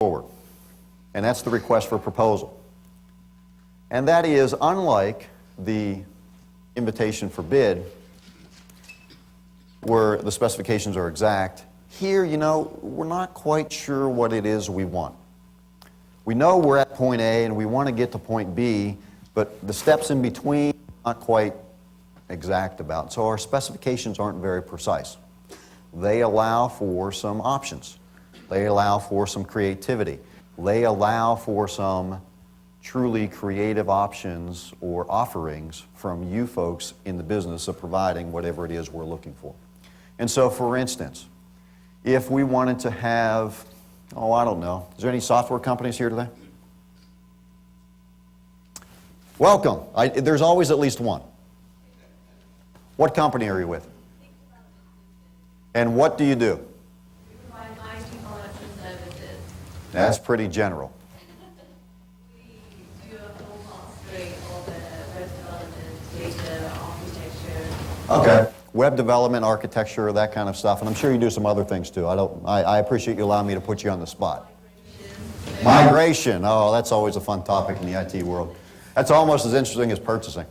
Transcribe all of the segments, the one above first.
straightforward, and that's the request for proposal. And that is, unlike the invitation for bid, where the specifications are exact, here, you know, we're not quite sure what it is we want. We know we're at point A and we want to get to point B, but the steps in between are not quite exact about. So our specifications aren't very precise. They allow for some options. They allow for some creativity. They allow for some truly creative options or offerings from you folks in the business of providing whatever it is we're looking for. And so, for instance, if we wanted to have, oh, I don't know, is there any software companies here today? Welcome. There's always at least one. What company are you with? And what do you do? We provide IT financial services. That's pretty general. We do a full mastery of web development, data architecture. Okay. Web development, architecture, that kind of stuff. And I'm sure you do some other things too. I appreciate you allowing me to put you on the spot. Migration. Oh, that's always a fun topic in the IT world. That's almost as interesting as purchasing.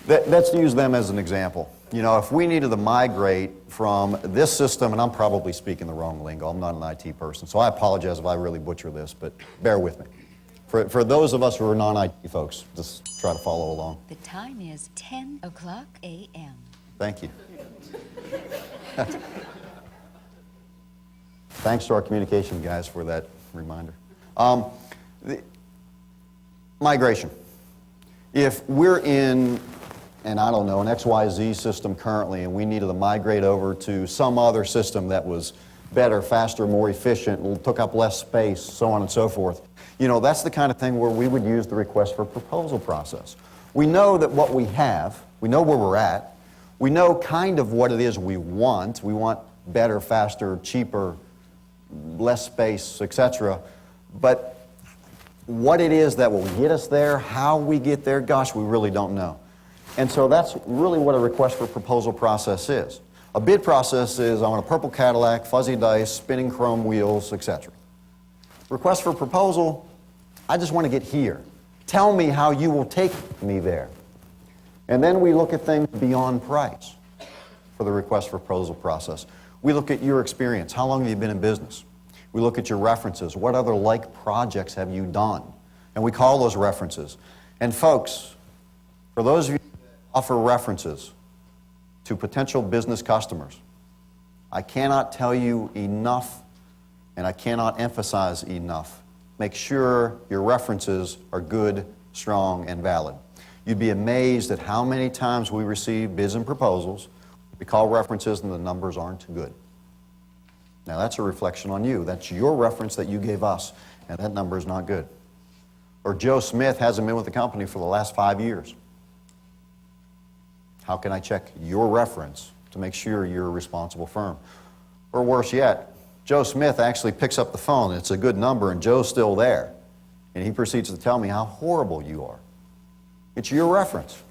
Let's use them as an example. You know, if we needed to migrate from this system, and I'm probably speaking the wrong lingo, I'm not an IT person, so I apologize if I really butcher this, but bear with me. For those of us who are non-IT folks, just try to follow along. The time is 10 o'clock a.m. Thank you. Thanks to our communication guys for that reminder. Migration. If we're in, and I don't know, an XYZ system currently, and we needed to migrate over to some other system that was better, faster, more efficient, took up less space, so on and so forth, you know, that's the kind of thing where we would use the request for proposal process. We know that what we have, we know where we're at, we know kind of what it is we want. We want better, faster, cheaper, less space, etc. But what it is that will get us there, how we get there, gosh, we really don't know. And so that's really what a request for proposal process is. A bid process is, I want a purple Cadillac, fuzzy dice, spinning chrome wheels, etc. Request for proposal, I just want to get here. Tell me how you will take me there. And then we look at things beyond price for the request for proposal process. We look at your experience. How long have you been in business? We look at your references. What other like projects have you done? And we call those references. And folks, for those of you that offer references to potential business customers, I cannot tell you enough, and I cannot emphasize enough. Make sure your references are good, strong, and valid. You'd be amazed at how many times we receive bids and proposals, we call references, and the numbers aren't good. Now that's a reflection on you. That's your reference that you gave us, and that number is not good. Or Joe Smith hasn't been with the company for the last 5 years. How can I check your reference to make sure you're a responsible firm? Or worse yet, Joe Smith actually picks up the phone, and it's a good number, and Joe's still there. And he proceeds to tell me how horrible you are. It's your reference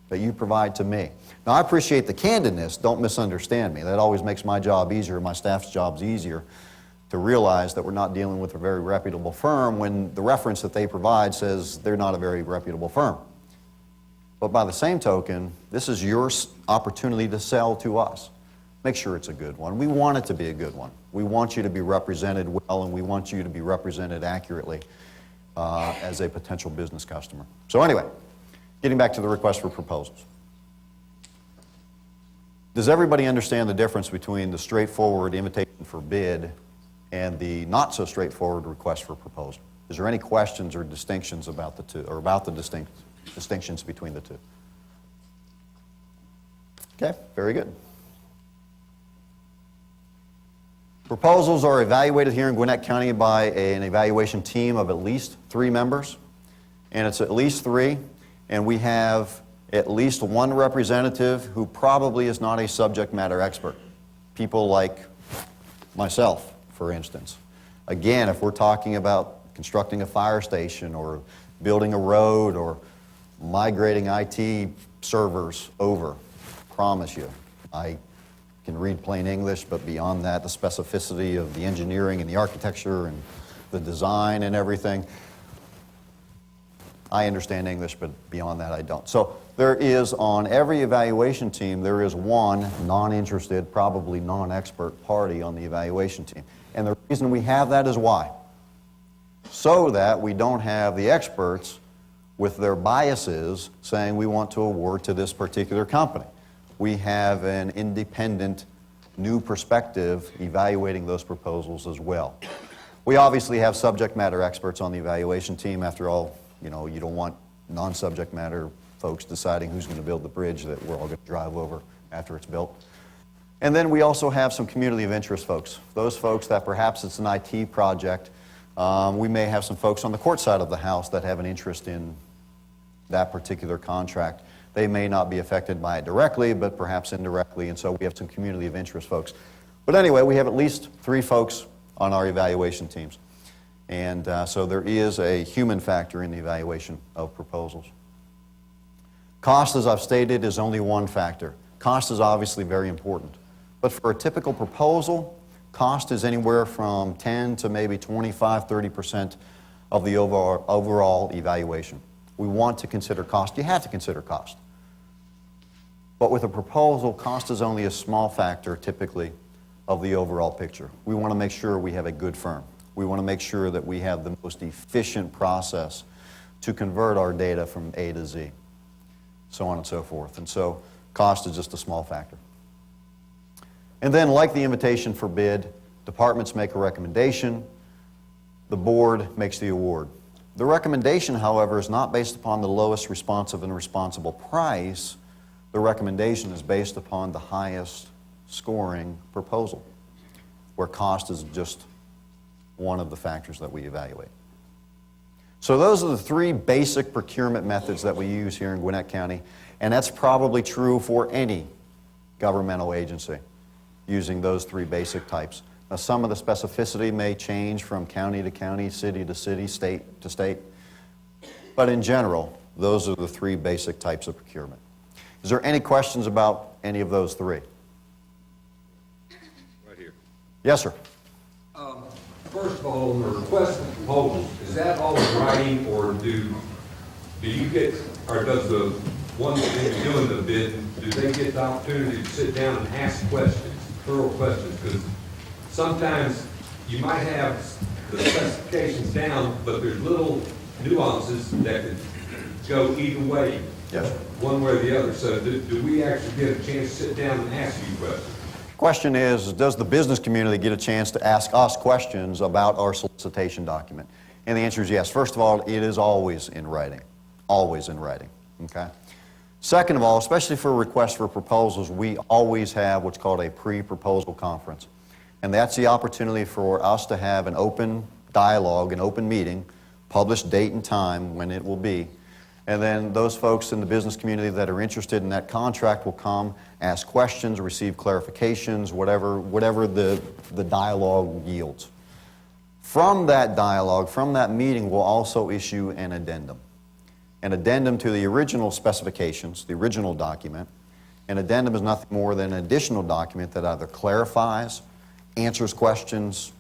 that you provide to me. Now, I appreciate the candidness. Don't misunderstand me. That always makes my job easier, my staff's jobs easier, to realize that we're not dealing with a very reputable firm when the reference that they provide says they're not a very reputable firm. But by the same token, this is your opportunity to sell to us. Make sure it's a good one. We want it to be a good one. We want you to be represented well, and we want you to be represented accurately as a potential business customer. So anyway, getting back to the request for proposals. Does everybody understand the difference between the straightforward invitation for bid and the not so straightforward request for proposal? Is there any questions or distinctions about the two, or about the distinctions between the two? Okay, very good. Proposals are evaluated here in Gwinnett County by an evaluation team of at least 3 members, and it's at least 3, and we have at least one representative who probably is not a subject matter expert. People like myself, for instance. Again, if we're talking about constructing a fire station or building a road or migrating IT servers over, promise you, I can read plain English, but beyond that, the specificity of the engineering and the architecture and the design and everything. I understand English, but beyond that, I don't. So there is, on every evaluation team, there is one non-interested, probably non-expert party on the evaluation team. And the reason we have that is why? So that we don't have the experts with their biases saying we want to award to this particular company. We have an independent, new perspective evaluating those proposals as well. We obviously have subject matter experts on the evaluation team. After all, you know, you don't want non-subject matter folks deciding who's going to build the bridge that we're all going to drive over after it's built. And then we also have some community of interest folks. Those folks that perhaps it's an IT project. We may have some folks on the court side of the house that have an interest in that particular contract. They may not be affected by it directly, but perhaps indirectly, and so we have some community of interest folks. But anyway, we have at least 3 folks on our evaluation teams. And so there is a human factor in the evaluation of proposals. Cost, as I've stated, is only one factor. Cost is obviously very important. But for a typical proposal, cost is anywhere from 10 to maybe 25, 30% of the overall evaluation. We want to consider cost. You have to consider cost. But with a proposal, cost is only a small factor, typically, of the overall picture. We want to make sure we have a good firm. We want to make sure that we have the most efficient process to convert our data from A to Z, so on and so forth. And so cost is just a small factor. And then, like the invitation for bid, departments make a recommendation. The board makes the award. The recommendation, however, is not based upon the lowest responsive and responsible price. The recommendation is based upon the highest scoring proposal, where cost is just one of the factors that we evaluate. So those are the 3 basic procurement methods that we use here in Gwinnett County, and that's probably true for any governmental agency, using those 3 basic types. Now, some of the specificity may change from county to county, city to city, state to state, but in general, those are the 3 basic types of procurement. Is there any questions about any of those 3? Right here. Yes, sir. First of all, on the request for proposals, is that all in writing, or do you get, or does the one that's doing the bid, do they get the opportunity to sit down and ask questions, thorough questions? Because sometimes you might have the specifications down, but there's little nuances that could go either way, Yes. one way or the other. So do we actually get a chance to sit down and ask you questions? Question is, does the business community get a chance to ask us questions about our solicitation document? And the answer is yes. First of all, it is always in writing. Always in writing, okay? Second of all, especially for requests for proposals, we always have what's called a pre-proposal conference. And that's the opportunity for us to have an open dialogue, an open meeting, published date and time when it will be. And then those folks in the business community that are interested in that contract will come, ask questions, receive clarifications, whatever the dialogue yields. From that dialogue, from that meeting, we'll also issue an addendum. An addendum to the original specifications, the original document. An addendum is nothing more than an additional document that either clarifies, answers questions,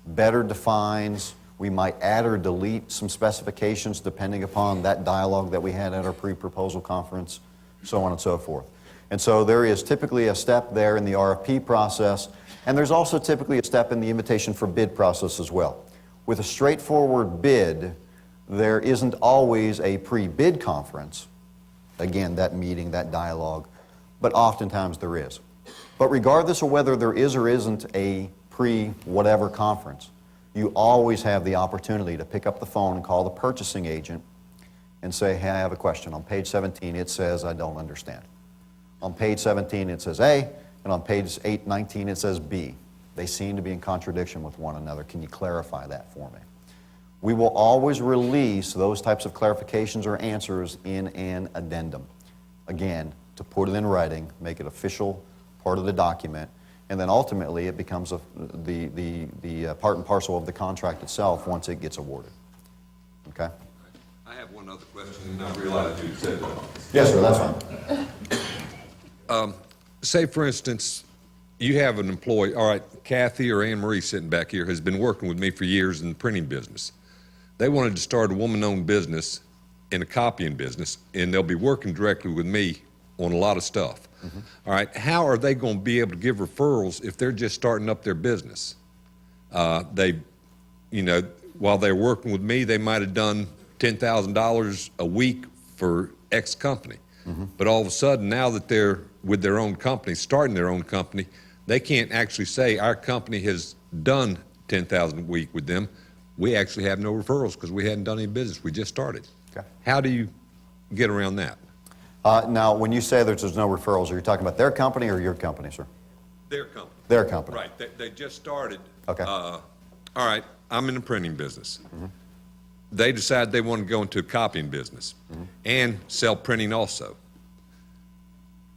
better defines. We might add or delete some specifications depending upon that dialogue that we had at our pre-proposal conference, so on and so forth. And so there is typically a step there in the RFP process, and there's also typically a step in the invitation for bid process as well. With a straightforward bid, there isn't always a pre-bid conference, again, that meeting, that dialogue, but oftentimes there is. But regardless of whether there is or isn't a pre-whatever conference, you always have the opportunity to pick up the phone and call the purchasing agent and say, hey, I have a question. On page 17, it says, I don't understand. On page 17, it says A, and on page 19, it says B. They seem to be in contradiction with one another. Can you clarify that for me? We will always release those types of clarifications or answers in an addendum. Again, to put it in writing, make it official part of the document, and then ultimately it becomes the part and parcel of the contract itself once it gets awarded. Okay? I have one other question, and I realize you said that. Yes, sir, that's fine. Say, for instance, you have an employee, all right, Kathy or Anne Marie sitting back here has been working with me for years in the printing business. They wanted to start a woman-owned business in a copying business, and they'll be working directly with me on a lot of stuff. All right, how are they going to be able to give referrals if they're just starting up their business? You know, while they're working with me, they might have done $10,000 a week for X company. But all of a sudden, now that they're with their own company, starting their own company, they can't actually say our company has done $10,000 a week with them. We actually have no referrals because we hadn't done any business. We just started. Okay. How do you get around that? Now, when you say that there's no referrals, are you talking about their company or your company, sir? Their company. Their company. Right. They just started. Okay. All right, I'm in the printing business. They decide they want to go into a copying business and sell printing also.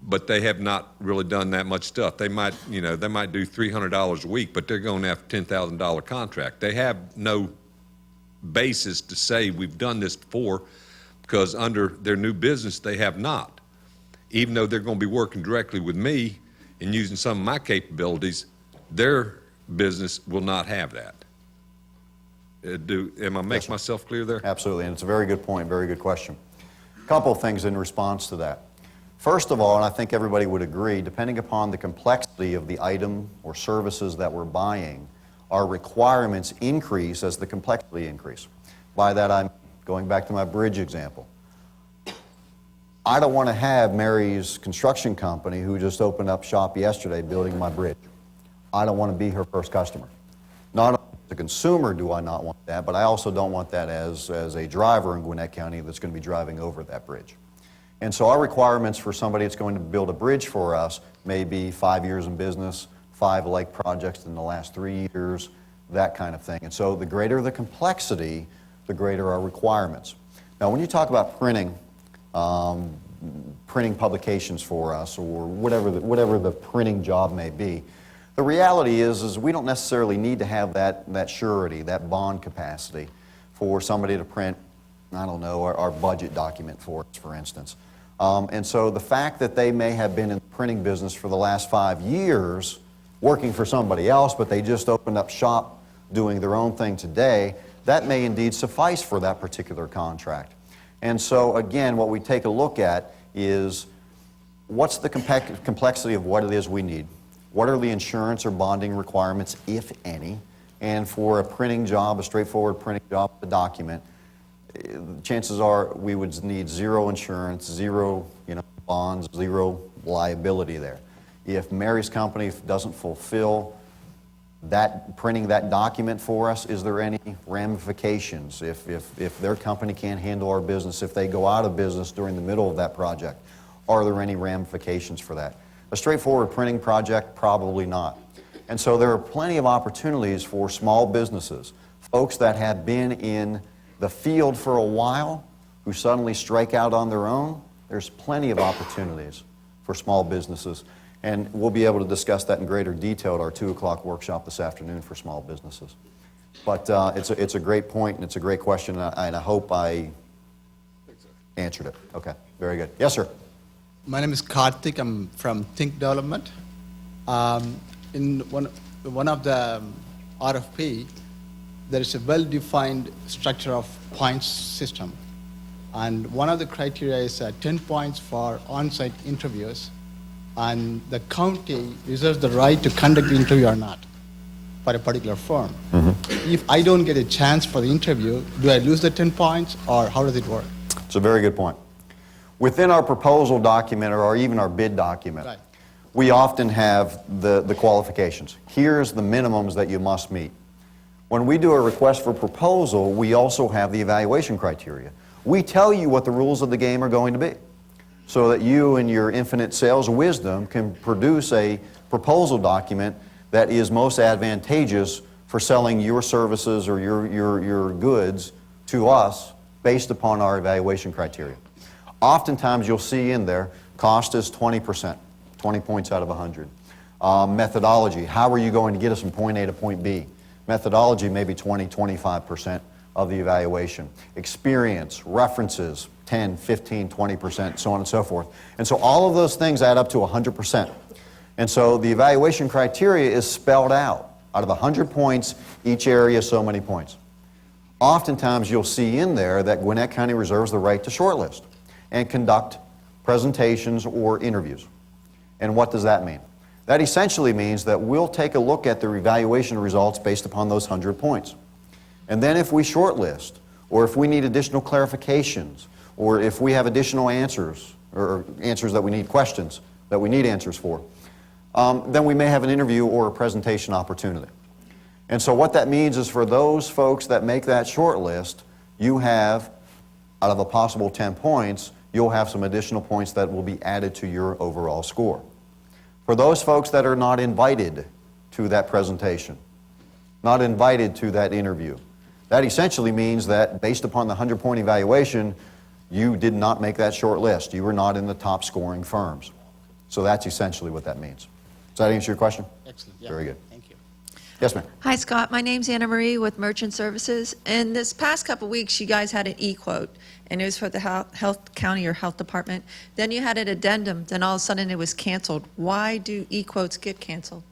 But they have not really done that much stuff. They might, you know, they might do $300 a week, but they're going after $10,000 contract. They have no basis to say we've done this before because under their new business, they have not. Even though they're going to be working directly with me and using some of my capabilities, their business will not have that. Am I making myself clear there? Absolutely, and it's a very good point, very good question. A couple of things in response to that. First of all, and I think everybody would agree, depending upon the complexity of the item or services that we're buying, our requirements increase as the complexity increase. By that I'm going back to my bridge example. I don't want to have Mary's construction company who just opened up shop yesterday building my bridge. I don't want to be her first customer. Not only as a consumer do I not want that, but I also don't want that as a driver in Gwinnett County that's going to be driving over that bridge. And so our requirements for somebody that's going to build a bridge for us may be 5 years in business, 5 lake projects in the last 3 years, that kind of thing. And so the greater the complexity, the greater our requirements. Now, when you talk about printing publications for us or whatever the printing job may be, the reality is we don't necessarily need to have that surety, that bond capacity for somebody to print, I don't know, our budget document for us, for instance. And so the fact that they may have been in the printing business for the last 5 years, working for somebody else, but they just opened up shop doing their own thing today, that may indeed suffice for that particular contract. And so again, what we take a look at is what's the complexity of what it is we need? What are the insurance or bonding requirements, if any? And for a printing job, a straightforward printing job, a document, chances are we would need zero insurance, zero bonds, zero liability there. If Mary's company doesn't fulfill that printing that document for us, is there any ramifications? If their company can't handle our business, if they go out of business during the middle of that project, are there any ramifications for that? A straightforward printing project, probably not. And so there are plenty of opportunities for small businesses, folks that have been in the field for a while, who suddenly strike out on their own. There's plenty of opportunities for small businesses. And we'll be able to discuss that in greater detail at our 2 o'clock workshop this afternoon for small businesses. But it's a great point and it's a great question, and I hope I answered it. Okay, very good. Yes, sir. My name is Karthik. I'm from Think Development. In one of the RFP, there is a well-defined structure of points system. And one of the criteria is 10 points for on-site interviews. And the county reserves the right to conduct the interview or not for a particular firm. If I don't get a chance for the interview, do I lose the 10 points or how does it work? It's a very good point. Within our proposal document or even our bid document, Right. we often have the qualifications. Here's the minimums that you must meet. When we do a request for proposal, we also have the evaluation criteria. We tell you what the rules of the game are going to be so that you in your infinite sales wisdom can produce a proposal document that is most advantageous for selling your services or your goods to us based upon our evaluation criteria. Oftentimes you'll see in there, cost is 20%, 20 points out of 100. Methodology, how are you going to get us from point A to point B? Methodology may be 20, 25% of the evaluation. Experience, references, 10, 15, 20%, so on and so forth. And so all of those things add up to 100%. And so the evaluation criteria is spelled out. Out of 100 points, each area so many points. Oftentimes you'll see in there that Gwinnett County reserves the right to shortlist and conduct presentations or interviews. And what does that mean? That essentially means that we'll take a look at the evaluation results based upon those 100 points. And then if we shortlist, or if we need additional clarifications, or if we have additional answers, or answers that we need, questions that we need answers for, then we may have an interview or a presentation opportunity. And so what that means is for those folks that make that short list, you have, out of a possible 10 points, you'll have some additional points that will be added to your overall score. For those folks that are not invited to that presentation, not invited to that interview, that essentially means that based upon the 100-point evaluation, you did not make that short list. You were not in the top scoring firms. So that's essentially what that means. Does that answer your question? Excellent. Yeah. Very good. Thank you. Yes, ma'am. Hi, Scott. My name's Anna Marie with Merchant Services. And this past couple weeks, you guys had an e-quote, and it was for the health county or health department. Then you had an addendum. Then all of a sudden, it was canceled. Why do e-quotes get canceled?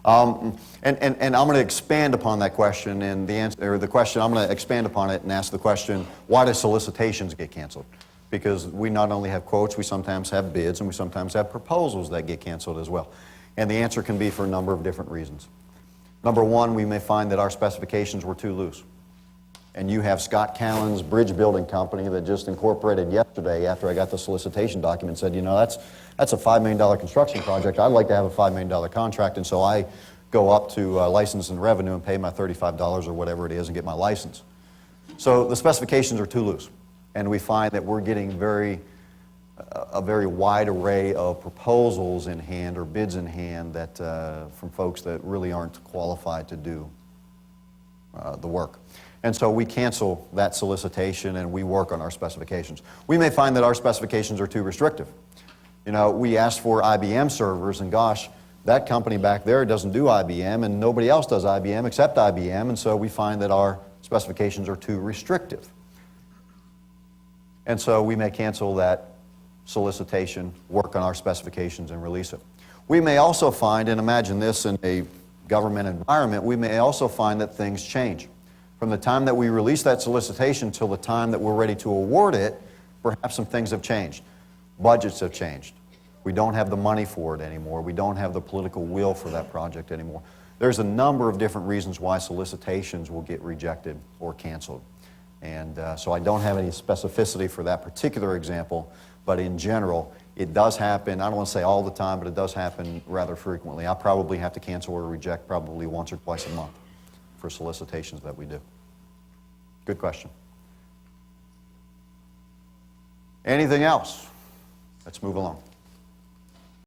And I'm going to expand upon that question, and the answer, or the question, I'm going to expand upon it and ask the question: why do solicitations get canceled? Because we not only have quotes, we sometimes have bids, and we sometimes have proposals that get canceled as well. And the answer can be for a number of different reasons. Number one, we may find that our specifications were too loose. And you have Scott Callan's bridge building company that just incorporated yesterday after I got the solicitation document, said, you know, that's a $5 million construction project. I'd like to have a $5 million contract, and so I go up to license and revenue and pay my $35 or whatever it is and get my license. So the specifications are too loose. And we find that we're getting a very wide array of proposals in hand or bids in hand that, from folks that really aren't qualified to do the work. And so we cancel that solicitation and we work on our specifications. We may find that our specifications are too restrictive. You know, we asked for IBM servers, and gosh, that company back there doesn't do IBM, and nobody else does IBM except IBM, and so we find that our specifications are too restrictive. And so we may cancel that solicitation, work on our specifications, and release it. We may also find, and imagine this in a government environment, we may also find that things change. From the time that we release that solicitation till the time that we're ready to award it, perhaps some things have changed. Budgets have changed. We don't have the money for it anymore. We don't have the political will for that project anymore. There's a number of different reasons why solicitations will get rejected or canceled. And so I don't have any specificity for that particular example, but in general, it does happen. I don't want to say all the time, but it does happen rather frequently. I probably have to cancel or reject probably once or twice a month for solicitations that we do. Good question. Anything else? Let's move along.